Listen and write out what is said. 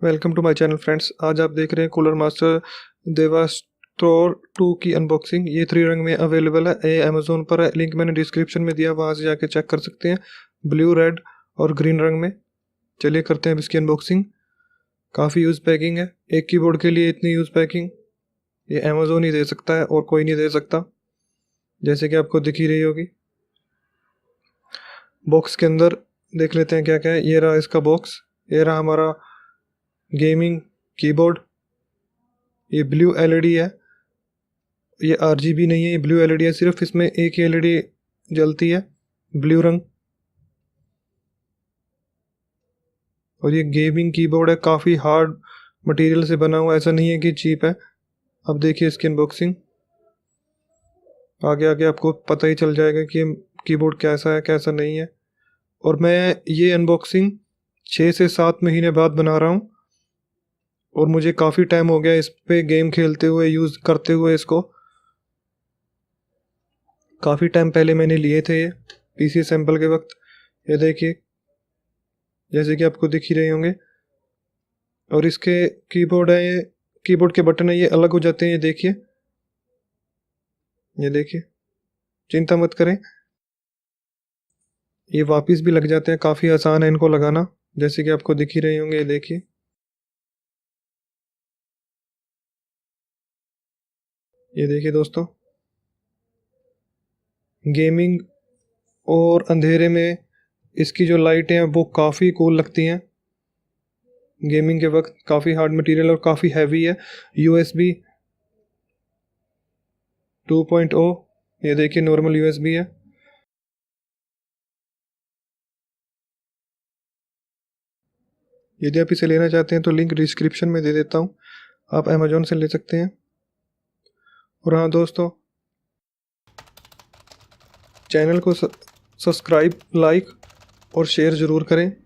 Welcome to my channel friends. आज आप देख रहे हैं कूलर मास्टर देवास्टोर 2 की अनबॉक्सिंग। ये 3 रंग में अवेलेबल है। ये अमेजोन पर है, लिंक मैंने डिस्क्रिप्शन में दिया, वहाँ से जाके चेक कर सकते हैं। ब्लू, रेड और ग्रीन रंग में। चलिए करते हैं अब इसकी अनबॉक्सिंग। काफ़ी यूज़ पैकिंग है। एक कीबोर्ड के लिए इतनी यूज़ पैकिंग ये अमेजोन ही दे सकता है और कोई नहीं दे सकता, जैसे कि आपको दिख ही रही होगी। बॉक्स के अंदर देख लेते हैं क्या क्या है। ये रहा इसका बॉक्स। ये रहा हमारा गेमिंग कीबोर्ड। ये ब्लू एलईडी है, ये आरजीबी नहीं है, ये ब्लू एलईडी है। सिर्फ इसमें एक ही एलईडी जलती है, ब्लू रंग। और ये गेमिंग कीबोर्ड है, काफ़ी हार्ड मटेरियल से बना हुआ, ऐसा नहीं है कि चीप है। अब देखिए इसकी अनबॉक्सिंग। आगे आगे आपको पता ही चल जाएगा कि कीबोर्ड कैसा है कैसा नहीं है। और मैं ये अनबॉक्सिंग 6 से 7 महीने बाद बना रहा हूँ, और मुझे काफ़ी टाइम हो गया इस पे गेम खेलते हुए, यूज़ करते हुए इसको। काफ़ी टाइम पहले मैंने लिए थे ये पीसी सैंपल के वक्त। ये देखिए, जैसे कि आपको दिख ही रहे होंगे। और इसके कीबोर्ड है, ये कीबोर्ड के बटन है, ये अलग हो जाते हैं। ये देखिए, चिंता मत करें, ये वापस भी लग जाते हैं। काफ़ी आसान है इनको लगाना, जैसे कि आपको दिख ही रहे होंगे। ये देखिए, ये देखिए दोस्तों, गेमिंग और अंधेरे में इसकी जो लाइटें हैं वो काफ़ी कूल लगती हैं। गेमिंग के वक्त काफ़ी हार्ड मटेरियल और काफ़ी हैवी है। USB 2.0, ये देखिए नॉर्मल USB है। यदि आप इसे लेना चाहते हैं तो लिंक डिस्क्रिप्शन में दे देता हूँ, आप अमेजोन से ले सकते हैं। और हाँ दोस्तों, चैनल को सब्सक्राइब, लाइक और शेयर ज़रूर करें।